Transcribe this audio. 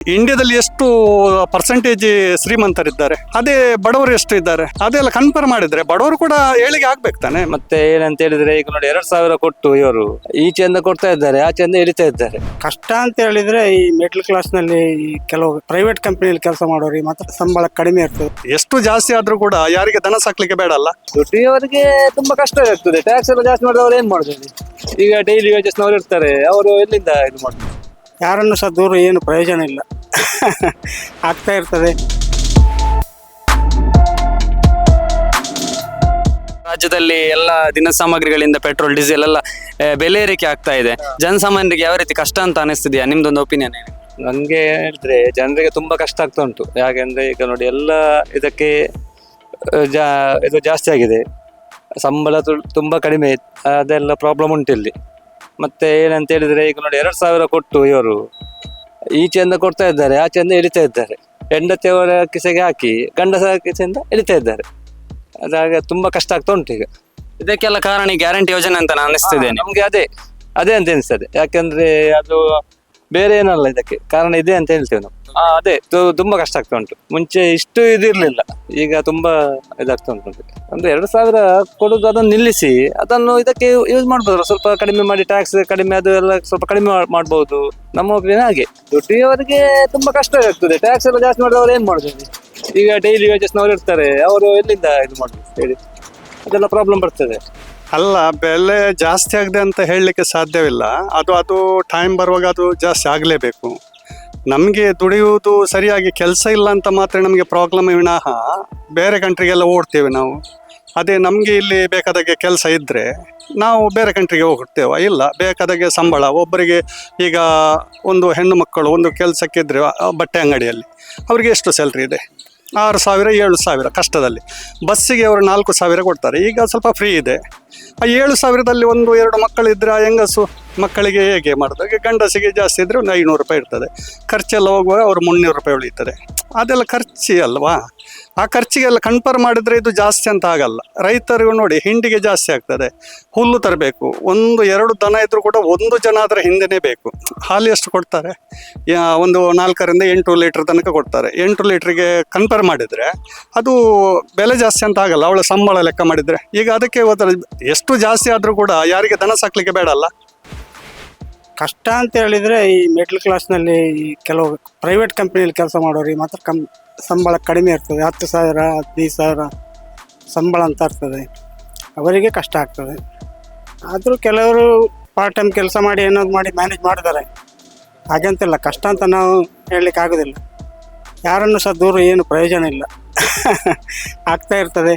ಇಂಡಿಯಾದಲ್ಲಿ ಎಷ್ಟು ಪರ್ಸೆಂಟೇಜ್ ಶ್ರೀಮಂತರಿದ್ದಾರೆ, ಅದೇ ಬಡವರು ಎಷ್ಟು ಇದ್ದಾರೆ, ಅದೆಲ್ಲ ಕನ್ಫರ್ಮ್ ಮಾಡಿದ್ರೆ ಬಡವರು ಕೂಡ ಏಳಿಗೆ ಆಗ್ಬೇಕು ತಾನೆ. ಮತ್ತೆ ಏನಂತ ಹೇಳಿದ್ರೆ ಈಗ ನೋಡಿ 2,000 ಕೊಟ್ಟು ಇವರು ಈಚೆಯಿಂದ ಕೊಡ್ತಾ ಇದ್ದಾರೆ, ಆಚೆಯಿಂದ ಇಳಿತಾ ಇದ್ದಾರೆ. ಕಷ್ಟ ಅಂತ ಹೇಳಿದ್ರೆ ಈ ಮಿಡ್ಲ್ ಕ್ಲಾಸ್ ನಲ್ಲಿ ಈ ಕೆಲವು ಪ್ರೈವೇಟ್ ಕಂಪನಿಯಲ್ಲಿ ಕೆಲಸ ಮಾಡೋರಿಗೆ ಮಾತ್ರ ಸಂಬಳ ಕಡಿಮೆ ಇರ್ತದೆ. ಎಷ್ಟು ಜಾಸ್ತಿ ಆದ್ರೂ ಕೂಡ ಯಾರಿಗೆ ದನ ಸಾಕ್ಲಿಕ್ಕೆ ಬೇಡ ಅಲ್ಲ. ದುಡಿಯೋರಿಗೆ ತುಂಬಾ ಕಷ್ಟ ಆಗ್ತದೆ. ಟ್ಯಾಕ್ಸ್ ಎಲ್ಲ ಜಾಸ್ತಿ ಮಾಡಿದವರು ಏನ್ ಮಾಡ್ತಾರೆ? ಈಗ ಡೈಲಿ ವೇಜಸ್ ನವರು ಇರ್ತಾರೆ, ಅವರು ಎಲ್ಲಿಂದ ಇದು ಮಾಡ್ತಾರೆ? ಯಾರನ್ನು ಸಹ ದೂರ ಏನು ಪ್ರಯೋಜನ ಇಲ್ಲ. ಆಗ್ತಾ ಇರ್ತದೆ. ರಾಜ್ಯದಲ್ಲಿ ಎಲ್ಲ ದಿನ ಸಾಮಗ್ರಿಗಳಿಂದ ಪೆಟ್ರೋಲ್ ಡೀಸೆಲ್ ಎಲ್ಲ ಬೆಲೆ ಏರಿಕೆ ಆಗ್ತಾ ಇದೆ. ಜನಸಾಮಾನ್ಯರಿಗೆ ಯಾವ ರೀತಿ ಕಷ್ಟ ಅಂತ ಅನಿಸ್ತಿದೆಯಾ? ನಿಮ್ದೊಂದು ಒಪಿನಿಯನ್ ಹೇಳಿ. ನನ್ಗೆ ಹೇಳಿದ್ರೆ ಜನರಿಗೆ ತುಂಬಾ ಕಷ್ಟ ಆಗ್ತಾ ಉಂಟು. ಯಾಕೆಂದ್ರೆ ಈಗ ನೋಡಿ ಎಲ್ಲ ಇದಕ್ಕೆ ಇದು ಜಾಸ್ತಿ ಆಗಿದೆ, ಸಂಬಳ ತುಂಬಾ ಕಡಿಮೆ, ಅದೆಲ್ಲ ಪ್ರಾಬ್ಲಮ್ ಉಂಟು ಇಲ್ಲಿ. ಮತ್ತೆ ಏನಂತ ಹೇಳಿದ್ರೆ ಈಗ ನೋಡಿ 2,000 ಕೊಟ್ಟು ಇವರು ಈಚೆಯಿಂದ ಕೊಡ್ತಾ ಇದ್ದಾರೆ, ಆಚೆಯಿಂದ ಇಳಿತಾ ಇದ್ದಾರೆ. ಹೆಂಡತಿಯವರ ಕಿಸೆಗೆ ಹಾಕಿ ಗಂಡಸ ಕಿಸೆಯಿಂದ ಇಳಿತಾ ಇದ್ದಾರೆ. ಅದಾಗ ತುಂಬಾ ಕಷ್ಟ ಆಗ್ತಾ ಉಂಟು ಈಗ. ಇದಕ್ಕೆಲ್ಲ ಕಾರಣ ಈ ಗ್ಯಾರಂಟಿ ಯೋಜನೆ ಅಂತ ನಾನು ಅನಿಸ್ತಿದ್ದೇನೆ. ನಮ್ಗೆ ಅದೇ ಅಂತ ಅನಿಸ್ತದೆ. ಯಾಕಂದ್ರೆ ಅದು ಬೇರೆ ಏನಲ್ಲ, ಇದಕ್ಕೆ ಕಾರಣ ಇದೆ ಅಂತ ಹೇಳ್ತೇವೆ ನಾವು. ಅದೇ ತುಂಬಾ ಕಷ್ಟ ಆಗ್ತಾ ಉಂಟು. ಮುಂಚೆ ಇಷ್ಟು ಇದಿರ್ಲಿಲ್ಲ, ಈಗ ತುಂಬಾ ಇದಾಗ್ತಾ ಉಂಟು. ಅಂದ್ರೆ 2,000 ಕೊಡುದು ಅದನ್ನು ನಿಲ್ಲಿಸಿ ಅದನ್ನು ಇದಕ್ಕೆ ಯೂಸ್ ಮಾಡ್ಬೋದಲ್ಲ, ಸ್ವಲ್ಪ ಕಡಿಮೆ ಮಾಡಿ, ಟ್ಯಾಕ್ಸ್ ಕಡಿಮೆ ಅದು ಎಲ್ಲ ಸ್ವಲ್ಪ ಕಡಿಮೆ ಮಾಡ್ಬೋದು. ನಮ್ಮ ಒಪಿನಿಯನ್ ಹಾಗೆ. ದುಡಿಯೋರಿಗೆ ತುಂಬಾ ಕಷ್ಟ ಆಗ್ತದೆ. ಟ್ಯಾಕ್ಸ್ ಎಲ್ಲ ಜಾಸ್ತಿ ಮಾಡಿದವರು ಏನ್ ಮಾಡ್ಬೋದು? ಈಗ ಡೈಲಿ ವೇಜಸ್ ನವರು ಇರ್ತಾರೆ, ಅವರು ಎಲ್ಲಿಂದ ಇದು ಮಾಡ್ಬೋದು ಹೇಳಿ? ಅದೆಲ್ಲ ಪ್ರಾಬ್ಲಮ್ ಬರ್ತದೆ. ಅಲ್ಲ, ಬೆಲೆ ಜಾಸ್ತಿ ಆಗಿದೆ ಅಂತ ಹೇಳಲಿಕ್ಕೆ ಸಾಧ್ಯವಿಲ್ಲ. ಅದು ಟೈಮ್ ಬರುವಾಗ ಅದು ಜಾಸ್ತಿ ಆಗಲೇಬೇಕು. ನಮಗೆ ದುಡಿಯುವುದು ಸರಿಯಾಗಿ ಕೆಲಸ ಇಲ್ಲ ಅಂತ ಮಾತ್ರ ನಮಗೆ ಪ್ರಾಬ್ಲಮ್ ವಿನಃ ಬೇರೆ ಕಂಟ್ರಿಗೆಲ್ಲ ಓಡ್ತೇವೆ ನಾವು. ಅದೇ ನಮಗೆ ಇಲ್ಲಿ ಬೇಕಾದಾಗೆ ಕೆಲಸ ಇದ್ದರೆ ನಾವು ಬೇರೆ ಕಂಟ್ರಿಗೆ ಹೋಗ್ತೇವೆ. ಇಲ್ಲ, ಬೇಕಾದಾಗೆ ಸಂಬಳ. ಒಬ್ಬರಿಗೆ ಈಗ ಒಂದು ಹೆಣ್ಣು ಮಕ್ಕಳು ಒಂದು ಕೆಲಸಕ್ಕಿದ್ರೆ ಬಟ್ಟೆ ಅಂಗಡಿಯಲ್ಲಿ ಅವರಿಗೆ ಎಷ್ಟು ಸ್ಯಾಲ್ರಿ ಇದೆ? 6,000 7,000 ಕಷ್ಟದಲ್ಲಿ. ಬಸ್ಸಿಗೆ ಅವರು 4,000 ಕೊಡ್ತಾರೆ. ಈಗ ಸ್ವಲ್ಪ ಫ್ರೀ ಇದೆ. ಆ 7,000ದಲ್ಲಿ 1-2 ಮಕ್ಕಳಿದ್ರೆ ಆ ಹೆಂಗಸು ಮಕ್ಕಳಿಗೆ ಹೇಗೆ ಮಾಡೋದು? ಈಗ ಗಂಡಸಿಗೆ ಜಾಸ್ತಿ ಇದ್ದರೆ ಒಂದು 500 ರೂಪಾಯಿ ಇರ್ತದೆ. ಖರ್ಚೆಲ್ಲ ಹೋಗುವಾಗ ಅವರು 300 ರೂಪಾಯಿ ಉಳಿತದೆ. ಅದೆಲ್ಲ ಖರ್ಚಿ ಅಲ್ವಾ? ಆ ಖರ್ಚಿಗೆಲ್ಲ ಕನ್ಫರ್ಮ್ ಮಾಡಿದರೆ ಇದು ಜಾಸ್ತಿ ಅಂತ ಆಗಲ್ಲ. ರೈತರಿಗೂ ನೋಡಿ ಹಿಂಡಿಗೆ ಜಾಸ್ತಿ ಆಗ್ತದೆ. ಹುಲ್ಲು ತರಬೇಕು. 1-2 ದನ ಇದ್ರೂ ಕೂಡ 1 ಜನ ಅದರ ಹಿಂದೆನೇ ಬೇಕು. ಹಾಲು ಎಷ್ಟು ಕೊಡ್ತಾರೆ? ಒಂದು 4ರಿಂದ 8 ಲೀಟ್ರ್ ತನಕ ಕೊಡ್ತಾರೆ. 8 ಲೀಟ್ರಿಗೆ ಕನ್ಫರ್ಮ್ ಮಾಡಿದರೆ ಅದು ಬೆಲೆ ಜಾಸ್ತಿ ಅಂತ ಆಗಲ್ಲ, ಅವಳ ಸಂಬಳ ಲೆಕ್ಕ ಮಾಡಿದರೆ. ಈಗ ಅದಕ್ಕೆ ಎಷ್ಟು ಜಾಸ್ತಿ ಆದರೂ ಕೂಡ ಯಾರಿಗೆ ದನ ಸಾಕ್ಲಿಕ್ಕೆ ಬೇಡ ಅಲ್ಲ. ಕಷ್ಟ ಅಂತ ಹೇಳಿದ್ರೆ ಈ ಮಿಡ್ಲ್ ಕ್ಲಾಸ್ ನಲ್ಲಿ ಈ ಕೆಲವು ಪ್ರೈವೇಟ್ ಕಂಪನಿಯಲ್ಲಿ ಕೆಲಸ ಮಾಡೋರಿಗೆ ಮಾತ್ರ ಸಂಬಳ ಕಡಿಮೆ ಇರ್ತದೆ. 10,000 15,000 ಸಂಬಳ ಅಂತ ಇರ್ತದೆ. ಅವರಿಗೆ ಕಷ್ಟ ಆಗ್ತದೆ. ಆದರೂ ಕೆಲವರು ಪಾರ್ಟ್ ಟೈಮ್ ಕೆಲಸ ಮಾಡಿ ಏನಾದ್ರು ಮಾಡಿ ಮ್ಯಾನೇಜ್ ಮಾಡಿದ್ದಾರೆ. ಹಾಗಂತಿಲ್ಲ, ಕಷ್ಟ ಅಂತ ನಾವು ಹೇಳಲಿಕ್ಕೆ ಆಗೋದಿಲ್ಲ. ಯಾರನ್ನು ಸಹ ದೂರ ಏನು ಪ್ರಯೋಜನ ಇಲ್ಲ. ಆಗ್ತಾ ಇರ್ತದೆ.